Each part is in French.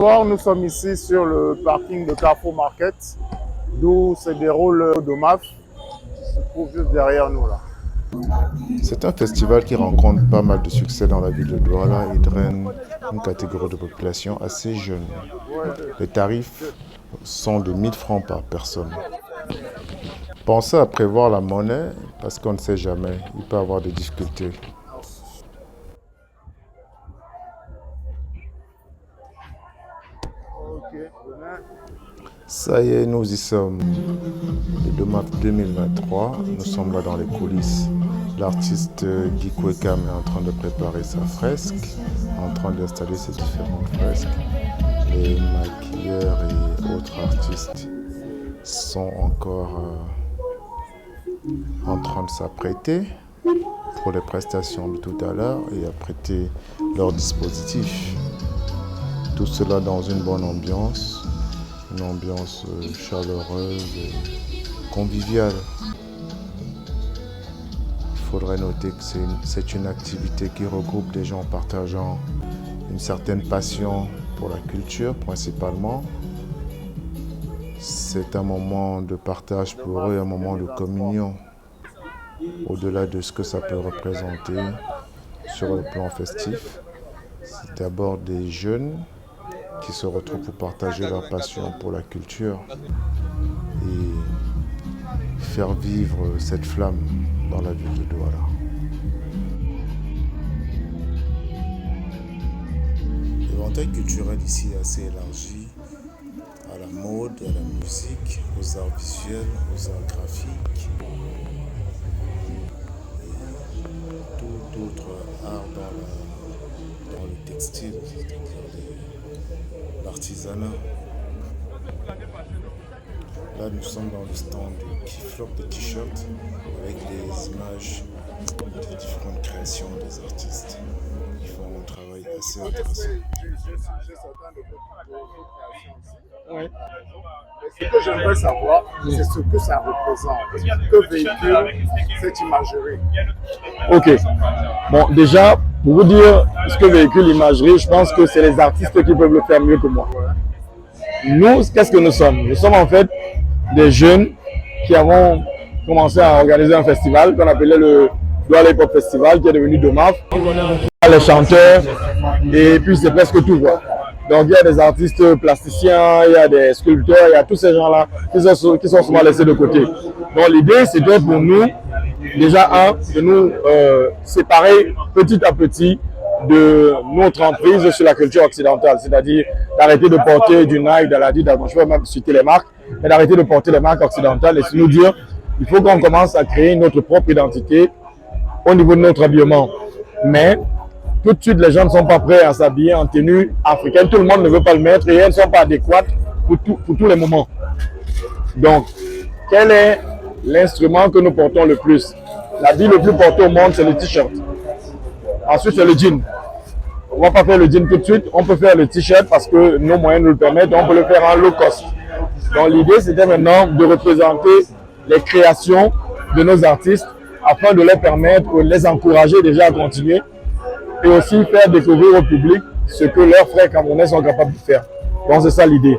Nous sommes ici sur le parking de Carrefour Market, d'où se déroule le DOMAF, qui se trouve juste derrière nous là. C'est un festival qui rencontre pas mal de succès dans la ville de Douala et draine une catégorie de population assez jeune. Les tarifs sont de 1000 francs par personne. Pensez à prévoir la monnaie parce qu'on ne sait jamais, il peut y avoir des difficultés. Ça y est, nous y sommes. Le DOMAF 2023, nous sommes là dans les coulisses. L'artiste Guy Kwekam est en train de préparer sa fresque, en train d'installer ses différentes fresques. Les maquilleurs et autres artistes sont encore en train de s'apprêter pour les prestations de tout à l'heure et apprêter leur dispositif. Tout cela dans une bonne ambiance, une ambiance chaleureuse et conviviale. Il faudrait noter que c'est une activité qui regroupe des gens partageant une certaine passion pour la culture principalement. C'est un moment de partage pour eux, un moment de communion. Au-delà de ce que ça peut représenter sur le plan festif, c'est d'abord des jeunes qui se retrouvent pour partager leur passion pour la culture et faire vivre cette flamme dans la ville de Douala. L'éventail culturel ici est assez élargi à la mode, à la musique, aux arts visuels, aux arts graphiques et tout autre art dans le textile, l'artisanat. Là, nous sommes dans le stand qui flotte des t-shirts avec des images des différentes créations des artistes. Ils font un travail assez intéressant. Oui. Ce que j'aimerais savoir, c'est ce que ça représente, que véhicule cette imagerie. Ok. Bon, déjà, pour vous dire ce que véhicule l'imagerie, je pense que c'est les artistes qui peuvent le faire mieux que moi. Nous, qu'est-ce que nous sommes? Nous sommes en fait des jeunes qui avons commencé à organiser un festival qu'on appelait le Douala Hip Hop Festival, qui est devenu DOMAF. Les chanteurs, et puis c'est presque tout, quoi. Donc il y a des artistes plasticiens, il y a des sculpteurs, il y a tous ces gens-là qui sont souvent laissés de côté. Donc l'idée, c'était pour nous, déjà de nous séparer petit à petit de notre emprise sur la culture occidentale, c'est-à-dire d'arrêter de porter du Nike, de la Adidas, je peux même citer les marques, mais d'arrêter de porter les marques occidentales et se nous dire il faut qu'on commence à créer notre propre identité au niveau de notre habillement. Mais tout de suite, les gens ne sont pas prêts à s'habiller en tenue africaine. Tout le monde ne veut pas le mettre et elles ne sont pas adéquates pour tous les moments. Donc, quel est l'instrument que nous portons le plus? L'habit le plus porté au monde, c'est le t-shirt. Ensuite, c'est le jean. On ne va pas faire le jean tout de suite. On peut faire le t-shirt parce que nos moyens nous le permettent. On peut le faire en low cost. Donc, l'idée, c'était maintenant de représenter les créations de nos artistes afin de les permettre, de les encourager déjà à continuer et aussi faire découvrir au public ce que leurs frères camerounais sont capables de faire. Donc c'est ça l'idée.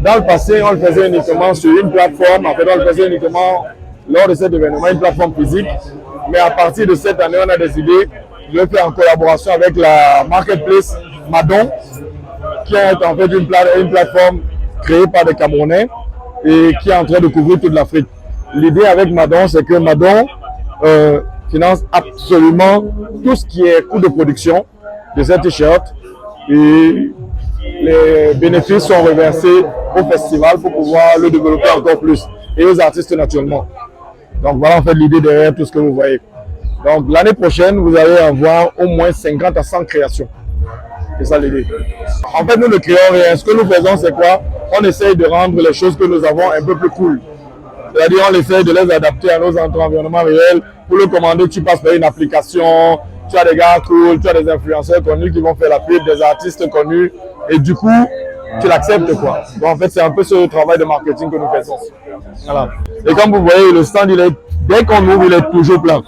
Dans le passé, on le faisait uniquement sur une plateforme, en fait on le faisait uniquement lors de cet événement, une plateforme physique. Mais à partir de cette année, on a décidé de le faire en collaboration avec la marketplace Madon, qui est en fait une plateforme créée par des Camerounais et qui est en train de couvrir toute l'Afrique. L'idée avec Madon, c'est que Madon finance absolument tout ce qui est coût de production de ces t-shirts et les bénéfices sont reversés au festival pour pouvoir le développer encore plus et aux artistes naturellement. Donc voilà en fait l'idée derrière tout ce que vous voyez. Donc l'année prochaine, vous allez avoir au moins 50 à 100 créations. C'est ça l'idée. En fait, nous ne créons rien. Ce que nous faisons, c'est quoi? On essaye de rendre les choses que nous avons un peu plus cool. C'est-à-dire on essaye de les adapter à nos environnements réels. Pour le commander, tu passes par une application, tu as des gars cool, tu as des influenceurs connus qui vont faire la pub, des artistes connus, et du coup, tu l'acceptes quoi. Donc en fait, c'est un peu ce travail de marketing que nous faisons. Voilà. Et comme vous voyez, le stand, dès qu'on ouvre, il est toujours plein.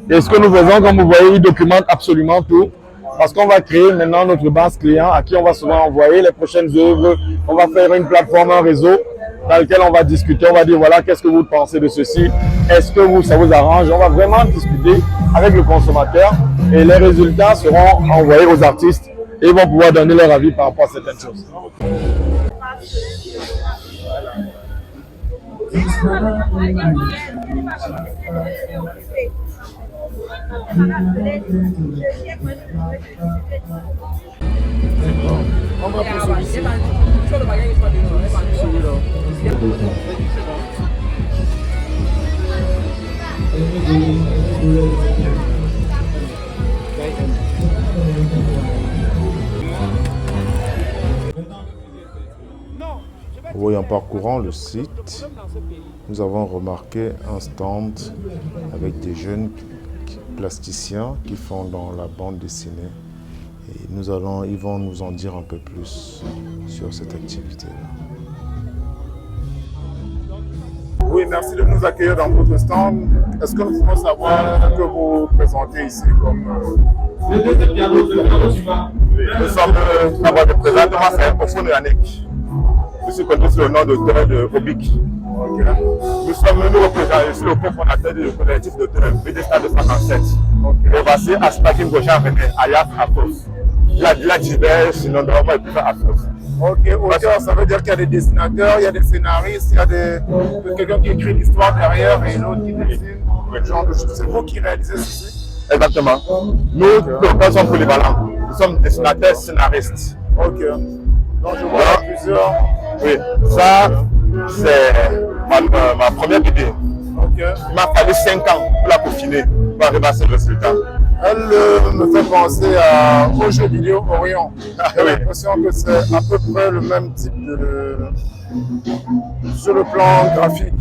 Et ce que nous faisons, comme vous voyez, il documente absolument tout. Parce qu'on va créer maintenant notre base client à qui on va souvent envoyer les prochaines œuvres. On va faire une plateforme, un réseau dans lequel on va discuter. On va dire voilà, qu'est-ce que vous pensez de ceci? Est-ce que ça vous arrange? On va vraiment discuter avec le consommateur et les résultats seront envoyés aux artistes et ils vont pouvoir donner leur avis par rapport à certaines choses. Oui, en parcourant le site, nous avons remarqué un stand avec des jeunes plasticiens qui font dans la bande dessinée. Et ils vont nous en dire un peu plus sur cette activité-là. Oui, merci de nous accueillir dans votre stand. Est-ce que nous pouvons savoir ce que vous présentez ici comme... Nous sommes d'abord de présentement, c'est Ophone Yannick. Je suis connu sous le nom d'auteur de Obic. Nous représentons ici le cofondateur du collectif d'auteurs BDSTA 257. Et voici Aspakim Gojan René, Ayaf Afros. La divers, sinon normalement il peut Afros. Ok, auteur, ça veut dire qu'il y a des dessinateurs, il y a des scénaristes, il y a quelqu'un qui écrit l'histoire derrière et l'autre qui dessine. Genre de choses. C'est vous qui réalisez ceci? Exactement. Nous, nous sommes polyvalents. Nous sommes dessinateurs, scénaristes. Ok. Donc je vois plusieurs. Oui, ça, c'est ma première idée. Ok. Il m'a fallu 5 ans pour la peaufiner, pour arriver à ce résultat. Elle me fait penser au jeu vidéo Orion. J'ai l'impression que c'est à peu près le même type sur le plan graphique.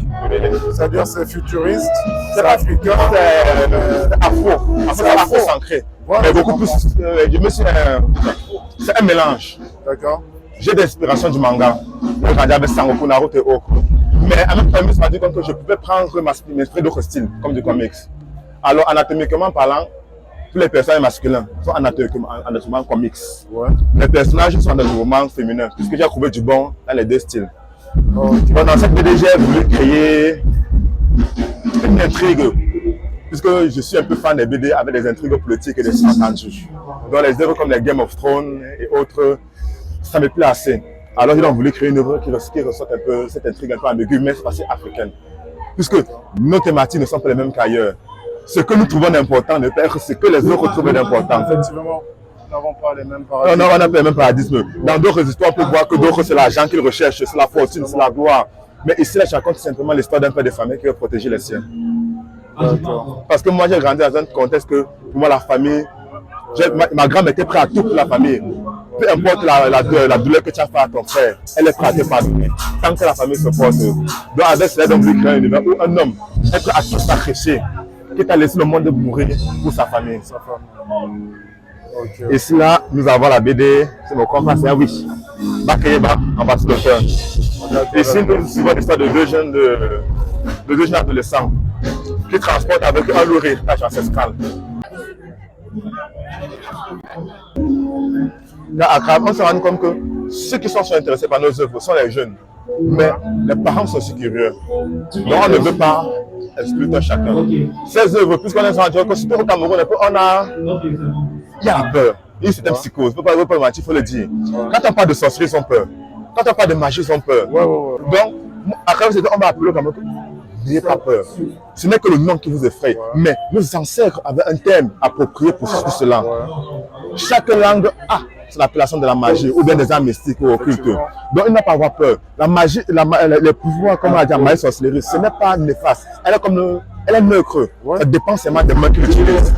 C'est-à-dire c'est futuriste, c'est africain, c'est afro-centré. Mais beaucoup plus, c'est un mélange. D'accord. J'ai des inspirations du manga, j'ai grandi avec Sangoku, Naruto et autres. Mais en même temps, je me suis rendu compte que je pouvais m'inspirer d'autres styles, comme du comics. Alors, anatomiquement parlant, tous les personnages masculins sont anatomiquement comics. Ouais. Les personnages sont anatomiquement féminins, puisque j'ai trouvé du bon dans les deux styles. Donc, dans cette BD, j'ai voulu créer une intrigue, puisque je suis un peu fan des BD avec des intrigues politiques et des sous-entendus. Dans les œuvres comme les Game of Thrones et autres, ça me plaît assez. Alors, ils ont voulu créer une œuvre qui ressorte un peu cette intrigue un peu ambiguë, mais c'est assez africaine. Puisque nos thématiques ne sont pas les mêmes qu'ailleurs. Ce que nous trouvons d'important ne peut être ce que les autres trouvent d'important. Effectivement, nous n'avons pas les mêmes paradigmes. Non, on n'a pas les mêmes paradigmes. Dans d'autres histoires, on peut voir que d'autres, c'est l'argent qu'ils recherchent, c'est la fortune, c'est la gloire. Mais ici, là, je raconte simplement l'histoire d'un père de famille qui veut protéger les siens. Parce que moi, j'ai grandi dans un contexte que, pour moi, la famille, ma grand-mère était prête à tout pour la famille. Peu importe la douleur que tu as fait à ton frère, elle est prête à te pardonner. Tant que la famille se porte. Donc, avec cela, on veut créer un univers où un homme est prêt à tout sacrifier, quitte à laisser le monde mourir pour sa famille. Okay. Ici, là, nous avons la BD, c'est mon compagnon, c'est un Wish. Bakayeba, ambassadeur. Ici, nous suivons l'histoire de deux jeunes adolescents qui transportent avec un lourd héritage ancestral. Là, à Accra, on se rend compte que ceux qui sont intéressés par nos œuvres sont les jeunes. Mais les parents sont aussi curieux. Donc on ne veut pas exclure tout chacun. Ces œuvres, puisqu'on est rendu compte que surtout au Cameroun, il y a la peur. Il y a une certaine psychose. Il ne faut pas mentir, il faut le dire. Quand on parle de sorcellerie, ils ont peur. Quand on parle de magie, ils ont peur. Donc, à Accra, on va appeler au Cameroun. N'ayez pas peur. Ce n'est que le nom qui vous effraie. Mais nos ancêtres avaient un thème approprié pour cela. Chaque langue a son appellation de la magie ou bien des arts mystiques ou occultes. Donc il n'a pas à avoir peur. La magie, les pouvoirs, comme on a dit, la magie sorcellerie, ce n'est pas néfaste. Elle est neutre. Ça dépend seulement des mains qui l'utilisent.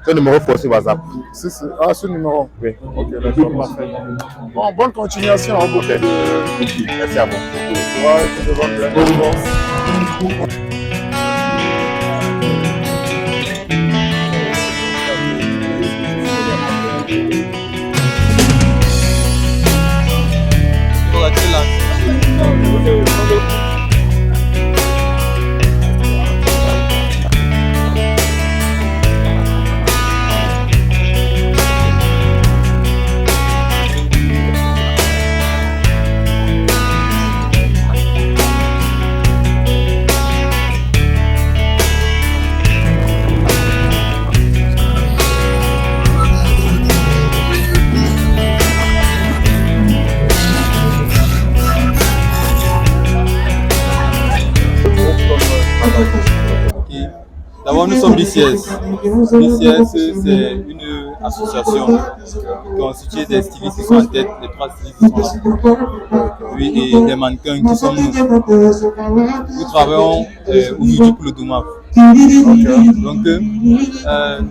Ce numéro faut aussi WhatsApp. Ah, ce numéro. Oui. Ok, d'accord, parfait. Bon, bonne continuation. Okay. Merci à vous. sommes l'ICS. L'ICS, c'est une association constituée des stylistes qui sont en tête, les 3 stylistes qui sont là. Oui, et des mannequins qui sont nous. Nous travaillons aujourd'hui pour le Doumaf. Donc,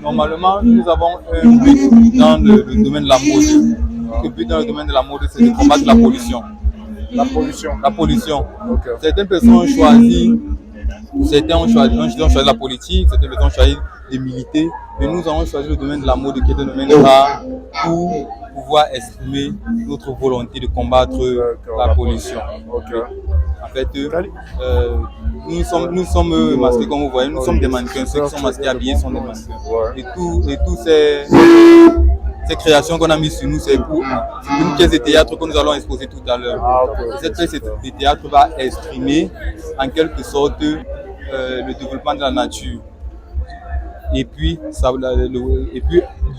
normalement, nous avons un but dans le domaine de la mode. Le but dans le domaine de la mode, c'est de combattre la pollution. La pollution. La pollution. Okay. Certaines personnes ont choisi, certains ont choisi la politique, certaines personnes ont choisi de militer, mais nous avons choisi le domaine de la mode qui est un domaine rare pour pouvoir exprimer notre volonté de combattre la pollution. Okay. En fait, nous sommes masqués comme vous voyez, nous sommes des mannequins, ceux qui sont masqués habillés sont des mannequins. Et tous ces créations qu'on a mises sur nous, c'est pour une pièce de théâtre que nous allons exposer tout à l'heure. Cette pièce de théâtre va exprimer en quelque sorte le développement de la nature. Et puis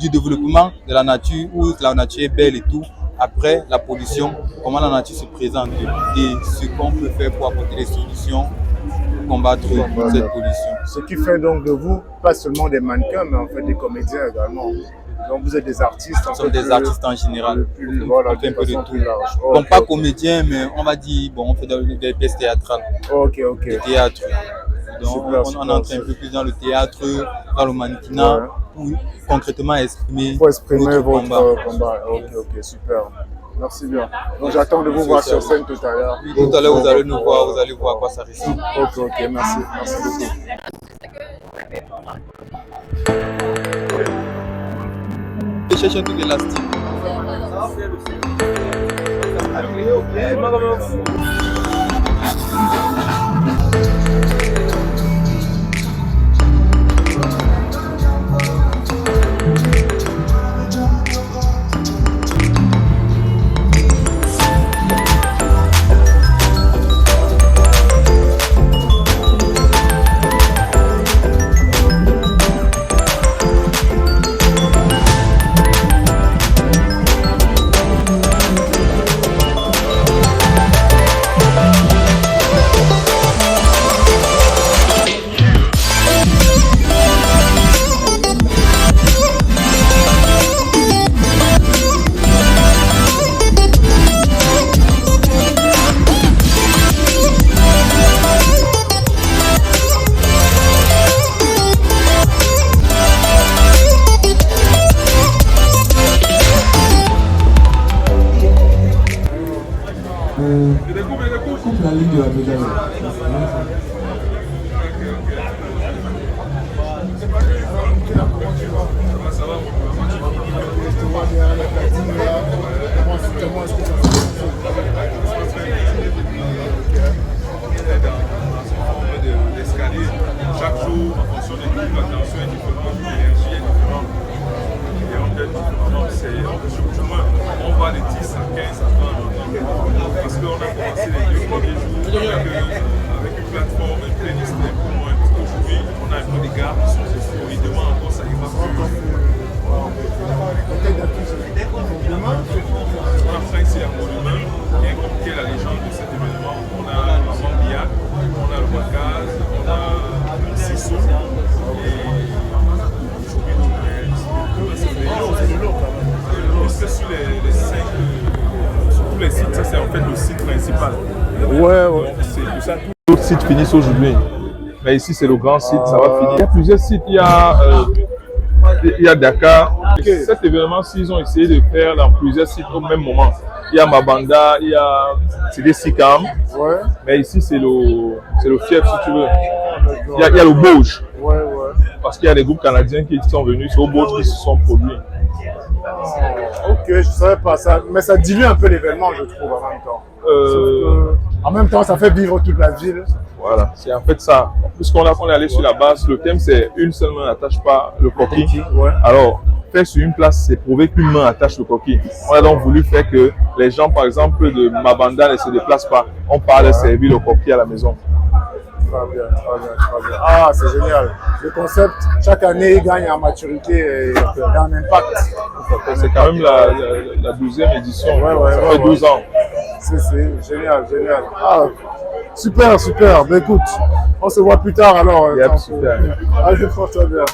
du développement de la nature, où la nature est belle et tout, après la pollution, comment la nature se présente et ce qu'on peut faire pour apporter des solutions pour combattre cette pollution. Ce qui fait donc de vous, pas seulement des mannequins, mais en fait des comédiens également. Donc vous êtes des artistes. Nous sommes des artistes en général. Voilà, on fait un peu de tout. Donc pas comédiens, mais on va dire, on fait des pièces théâtrales. Ok. Des théâtres. Donc on entre un peu plus dans le théâtre, dans le mannequinat, pour concrètement exprimer votre combat. Ok, super. Merci bien. Donc j'attends de vous voir sur scène tout à l'heure. Oui, tout à l'heure vous allez nous voir, vous allez voir à quoi ça ressemble. Ok, merci beaucoup. Je cherche un truc élastique. La ligne de la médaille. L'escalier, chaque jour, en fonction de la tension est différente, l'énergie est différente. Et on donne différemment. On va de 10 à 15 à 20 parce qu'on a commencé les 2 premiers jours avec une plateforme, une playlist pour moi. Aujourd'hui, on a un peu des gars qui sont dessus. Et demain encore, ça ira plus. On a fait ici un monument qui est compliqué la légende de cet événement. On a Maman Biak, on a le Wakaz, on a Sissou et aujourd'hui puisque sur les 5, sur tous les sites, ça c'est en fait le site principal. Ouais. C'est tout ça. Tous les sites finissent aujourd'hui. Mais ici c'est le grand site, ça va finir. Il y a plusieurs sites, il y a Dakar. Okay. Cet événement, s'ils ont essayé de faire dans plusieurs sites au même moment. Il y a Mabanda, c'est des Sikam. Ouais. Mais ici c'est le fief si tu veux. Il y a le Bauge. Ouais. Parce qu'il y a des groupes canadiens qui sont venus, c'est au Bauge qui se sont produits. Ok, je ne savais pas ça. Mais ça dilue un peu l'événement, je trouve, en même temps. En même temps, ça fait vivre toute la ville. Voilà, c'est en fait ça. Puisqu'on est allé sur la base, le thème c'est une seule main n'attache pas le coquille. Ouais. Alors, faire sur une place, c'est prouver qu'une main attache le coquille. On a donc voulu faire que les gens, par exemple, de Mabanda ne se déplacent pas. On part de servir le coquille à la maison. Très bien. Ah, c'est génial. Le concept, chaque année, il gagne en maturité et en impact. C'est quand même la 12e édition. Ça fait 12 ans. C'est génial, génial. Ah, super, super. Ben écoute, on se voit plus tard alors. Yep, super. Allez, porte-toi bien.